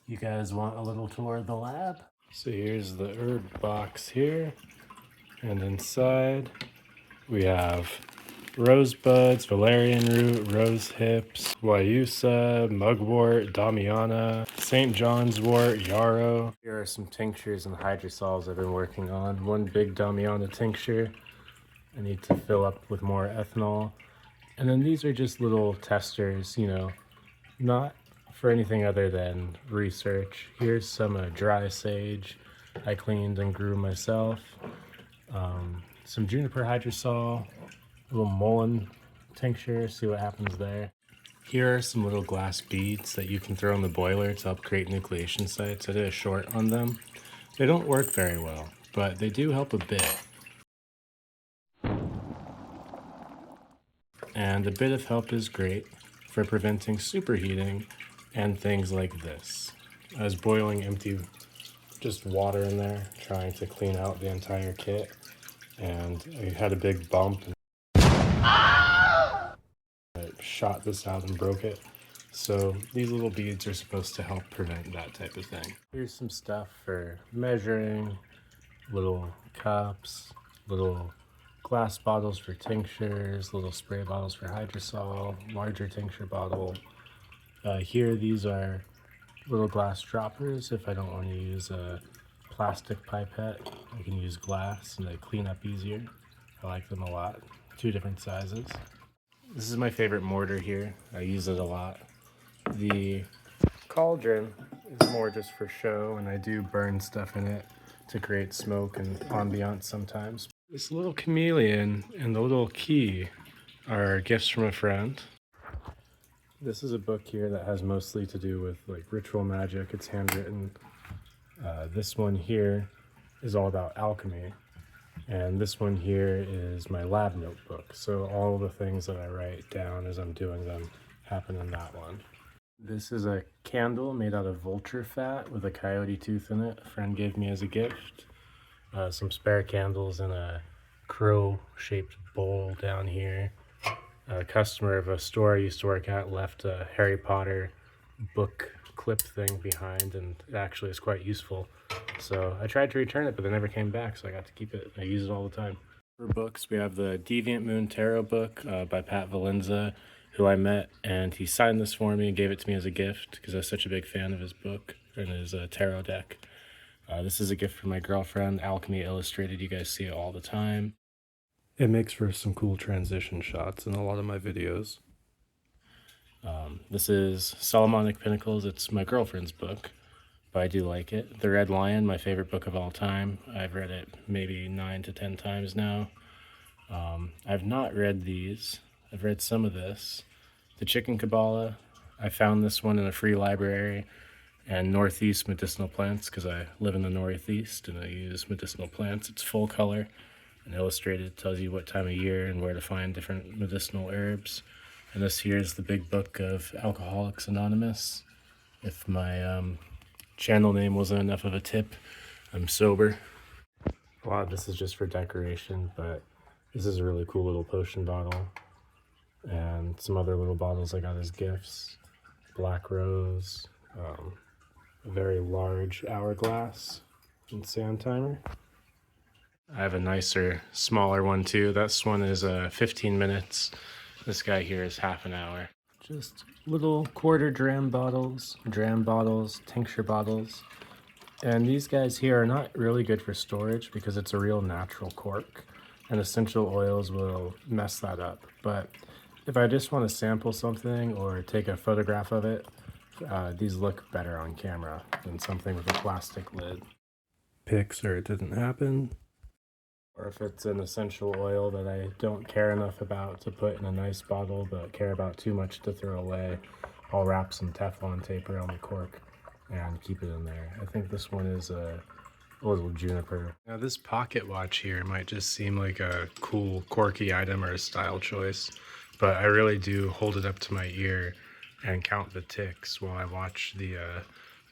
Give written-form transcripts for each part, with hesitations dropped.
You guys want a little tour of the lab? So here's the herb box here, and inside we have rosebuds, valerian root, rose hips, guayusa, mugwort, damiana, St. John's wort, yarrow. Here are some tinctures and hydrosols I've been working on. One big damiana tincture. I need to fill up with more ethanol. And then these are just little testers, you know, not for anything other than research. Here's some dry sage I cleaned and grew myself. Some juniper hydrosol, a little mullein tincture, see what happens there. Here are some little glass beads that you can throw in the boiler to help create nucleation sites. I did a short on them. They don't work very well, but they do help a bit. And a bit of help is great for preventing superheating and things like this. I was boiling empty just water in there, trying to clean out the entire kit, and I had a big bump and I shot this out and broke it. So these little beads are supposed to help prevent that type of thing. Here's some stuff for measuring, little cups, little glass bottles for tinctures, little spray bottles for hydrosol, larger tincture bottle. Here, these are little glass droppers. If I don't want to use a plastic pipette, I can use glass and they clean up easier. I like them a lot. 2 different sizes. This is my favorite mortar here. I use it a lot. The cauldron is more just for show, and I do burn stuff in it to create smoke and ambiance sometimes. This little chameleon and the little key are gifts from a friend. This is a book here that has mostly to do with like ritual magic. It's handwritten. This one here is all about alchemy. And this one here is my lab notebook. So all the things that I write down as I'm doing them happen in that one. This is a candle made out of vulture fat with a coyote tooth in it. A friend gave me as a gift. Some spare candles in a crow-shaped bowl down here. A customer of a store I used to work at left a Harry Potter book clip thing behind, and it actually is quite useful. So I tried to return it, but they never came back, so I got to keep it. I use it all the time. For books, we have the Deviant Moon Tarot book by Pat Valenza, who I met, and he signed this for me and gave it to me as a gift because I was such a big fan of his book and his tarot deck. This is a gift from my girlfriend, Alchemy Illustrated. You guys see it all the time. It makes for some cool transition shots in a lot of my videos. This is Solomonic Pinnacles. It's my girlfriend's book, but I do like it. The Red Lion, my favorite book of all time. I've read it maybe 9 to 10 times now. I've not read these. I've read some of this. The Chicken Kabbalah. I found this one in a free library. And Northeast medicinal plants, because I live in the Northeast and I use medicinal plants. It's full color and illustrated. It tells you what time of year and where to find different medicinal herbs. And this here is the big book of Alcoholics Anonymous. If my channel name wasn't enough of a tip, I'm sober. A lot of this is just for decoration, but this is a really cool little potion bottle. And some other little bottles I got as gifts. Black Rose. A very large hourglass and sand timer. I have a nicer, smaller one too. This one is 15 minutes. This guy here is half an hour. Just little quarter dram bottles, tincture bottles. And these guys here are not really good for storage because it's a real natural cork, and essential oils will mess that up. But if I just want to sample something or take a photograph of it, these look better on camera than something with a plastic lid. Pics or it didn't happen. Or if it's an essential oil that I don't care enough about to put in a nice bottle but care about too much to throw away, I'll wrap some Teflon tape around the cork and keep it in there. I think this one is a little juniper. Now this pocket watch here might just seem like a cool, quirky item or a style choice, but I really do hold it up to my ear and count the ticks while I watch the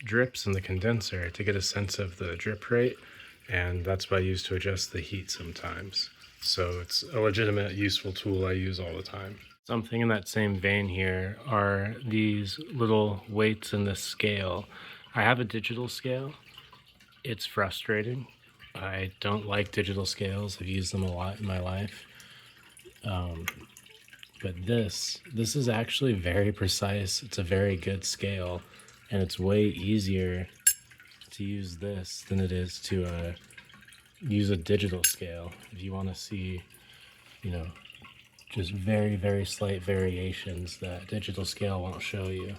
drips in the condenser to get a sense of the drip rate, and that's what I use to adjust the heat sometimes. So it's a legitimate, useful tool I use all the time. Something in that same vein here are these little weights in the scale I have a digital scale. It's frustrating. I don't like digital scales. I've used them a lot in my life. But this is actually very precise. It's a very good scale, and it's way easier to use this than it is to use a digital scale. If you want to see, you know, just very, very slight variations that digital scale won't show you.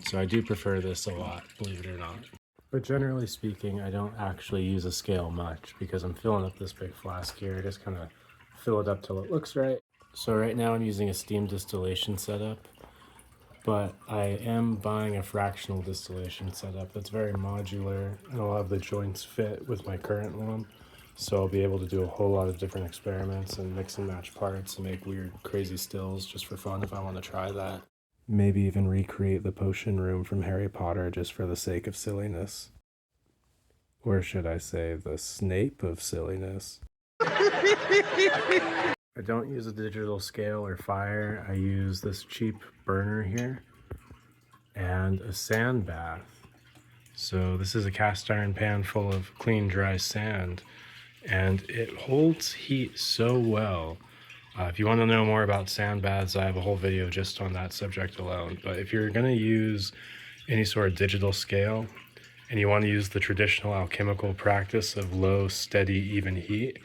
So I do prefer this a lot, believe it or not. But generally speaking, I don't actually use a scale much because I'm filling up this big flask here. I just kind of fill it up till it looks right. So right now I'm using a steam distillation setup, but I am buying a fractional distillation setup that's very modular, and a lot of the joints fit with my current one. So I'll be able to do a whole lot of different experiments and mix and match parts and make weird, crazy stills just for fun if I want to try that. Maybe even recreate the potion room from Harry Potter just for the sake of silliness. Or should I say, the Snape of silliness. I don't use a digital scale or fire. I use this cheap burner here and a sand bath. So this is a cast iron pan full of clean, dry sand, and it holds heat so well. If you want to know more about sand baths, I have a whole video just on that subject alone. But if you're going to use any sort of digital scale and you want to use the traditional alchemical practice of low, steady, even heat,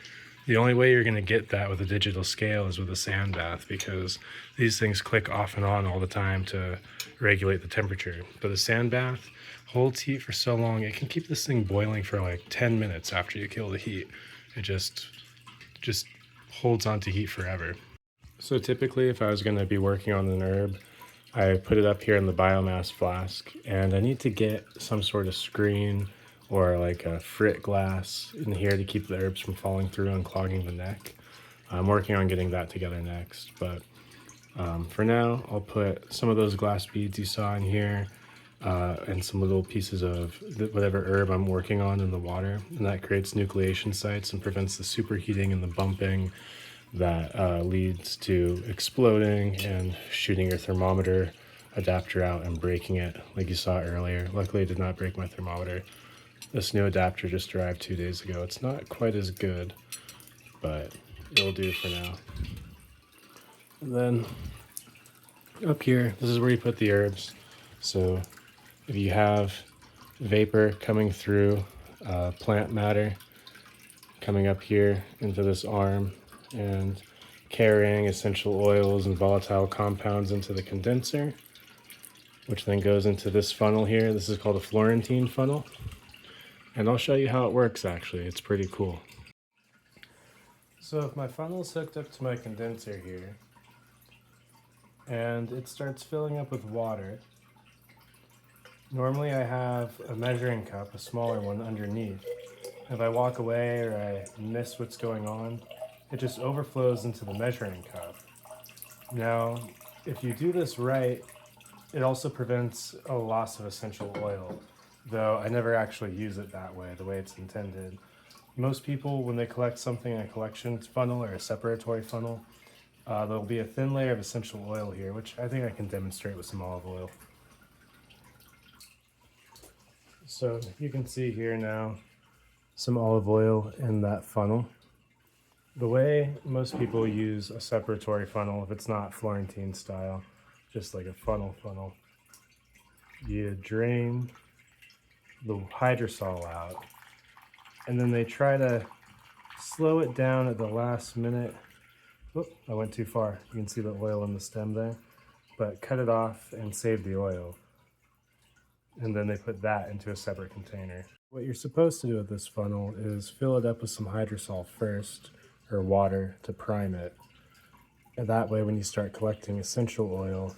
the only way you're going to get that with a digital scale is with a sand bath, because these things click off and on all the time to regulate the temperature. But a sand bath holds heat for so long, it can keep this thing boiling for like 10 minutes after you kill the heat. It just holds on to heat forever. So typically if I was going to be working on an herb, I put it up here in the biomass flask, and I need to get some sort of screen or like a frit glass in here to keep the herbs from falling through and clogging the neck. I'm working on getting that together next, but for now I'll put some of those glass beads you saw in here and some little pieces of whatever herb I'm working on in the water, and that creates nucleation sites and prevents the superheating and the bumping that leads to exploding and shooting your thermometer adapter out and breaking it like you saw earlier. Luckily I did not break my thermometer. This new adapter just arrived 2 days ago. It's not quite as good, but it'll do for now. And then up here, this is where you put the herbs. So if you have vapor coming through, plant matter coming up here into this arm and carrying essential oils and volatile compounds into the condenser, which then goes into this funnel here. This is called a Florentine funnel. And I'll show you how it works actually. It's pretty cool. So if my funnel's hooked up to my condenser here, and it starts filling up with water, normally I have a measuring cup, a smaller one, underneath. If I walk away or I miss what's going on, it just overflows into the measuring cup. Now, if you do this right, it also prevents a loss of essential oil, though I never actually use it that way, the way it's intended. Most people, when they collect something in a collection funnel or a separatory funnel, there'll be a thin layer of essential oil here, which I think I can demonstrate with some olive oil. So you can see here now some olive oil in that funnel. The way most people use a separatory funnel, if it's not Florentine style, just like a funnel, you drain the hydrosol out, and then they try to slow it down at the last minute. Oop, I went too far. You can see the oil in the stem there, but cut it off and save the oil. And then they put that into a separate container. What you're supposed to do with this funnel is fill it up with some hydrosol first, or water, to prime it. And that way when you start collecting essential oil,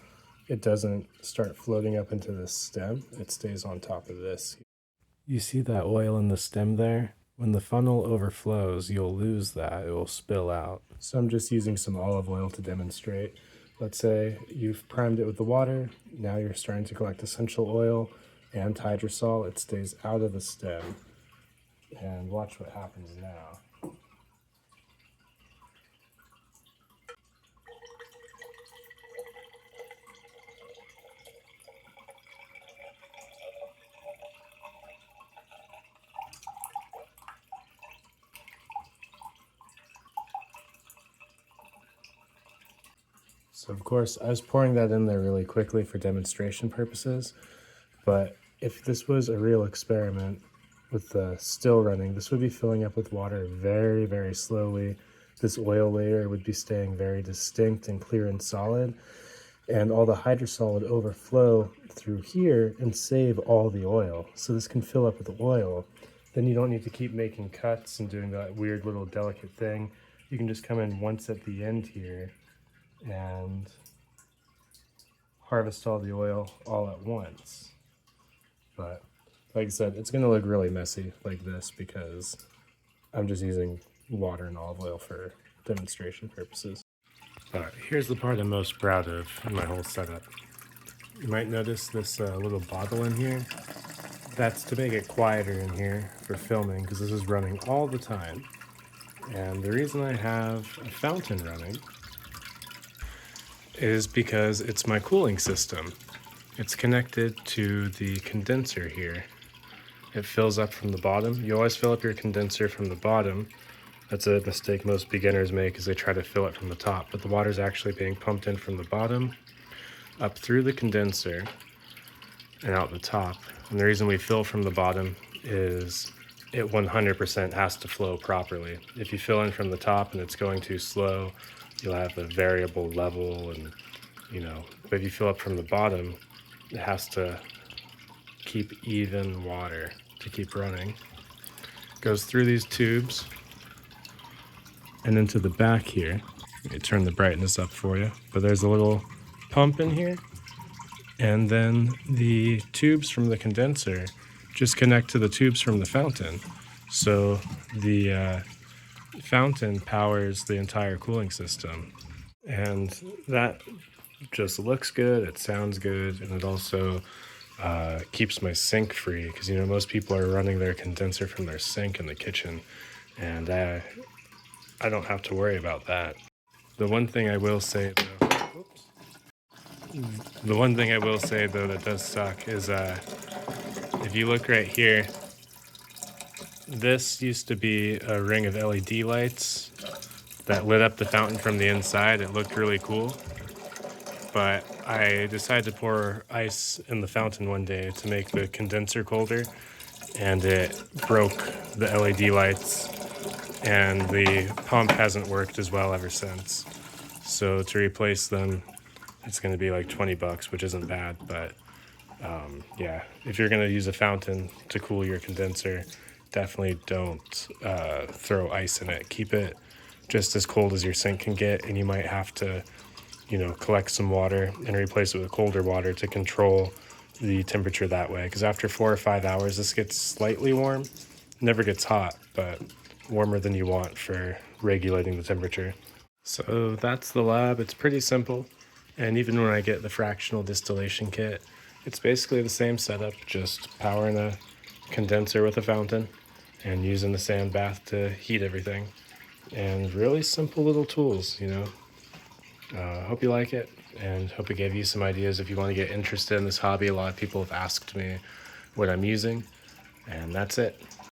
it doesn't start floating up into the stem. It stays on top of this. You see that oil in the stem there? When the funnel overflows, you'll lose that. It will spill out. So I'm just using some olive oil to demonstrate. Let's say you've primed it with the water. Now you're starting to collect essential oil and hydrosol. It stays out of the stem. And watch what happens now. So of course I was pouring that in there really quickly for demonstration purposes, but if this was a real experiment with the still running, this would be filling up with water very, very slowly. This oil layer would be staying very distinct and clear and solid, and all the hydrosol would overflow through here and save all the oil. So this can fill up with oil. Then you don't need to keep making cuts and doing that weird little delicate thing. You can just come in once at the end here and harvest all the oil all at once. But like I said, it's gonna look really messy like this because I'm just using water and olive oil for demonstration purposes. Alright, here's the part I'm most proud of in my whole setup. You might notice this little bottle in here. That's to make it quieter in here for filming because this is running all the time. And the reason I have a fountain running is because it's my cooling system. It's connected to the condenser here. It fills up from the bottom. You always fill up your condenser from the bottom. That's a mistake most beginners make, is they try to fill it from the top, but the water's actually being pumped in from the bottom, up through the condenser, and out the top. And the reason we fill from the bottom is it 100% has to flow properly. If you fill in from the top and it's going too slow, you'll have a variable level, and but if you fill up from the bottom, it has to keep even water to keep running. Goes through these tubes and into the back here. Let me turn the brightness up for you. But there's a little pump in here, and then the tubes from the condenser just connect to the tubes from the fountain. So the fountain powers the entire cooling system, and that just looks good, it sounds good, and it also keeps my sink free, because most people are running their condenser from their sink in the kitchen, and I don't have to worry about that. The one thing I will say though that does suck is if you look right here, this used to be a ring of LED lights that lit up the fountain from the inside. It looked really cool, but I decided to pour ice in the fountain one day to make the condenser colder, and it broke the LED lights, and the pump hasn't worked as well ever since. So to replace them, it's going to be like $20, which isn't bad, but yeah, if you're going to use a fountain to cool your condenser, definitely don't throw ice in it. Keep it just as cold as your sink can get, and you might have to collect some water and replace it with colder water to control the temperature that way. Because after 4 or 5 hours, this gets slightly warm. Never gets hot, but warmer than you want for regulating the temperature. So that's the lab. It's pretty simple. And even when I get the fractional distillation kit, it's basically the same setup, just powering a condenser with a fountain and using the sand bath to heat everything. And really simple little tools, Hope you like it, and hope it gave you some ideas if you want to get interested in this hobby. A lot of people have asked me what I'm using, and that's it.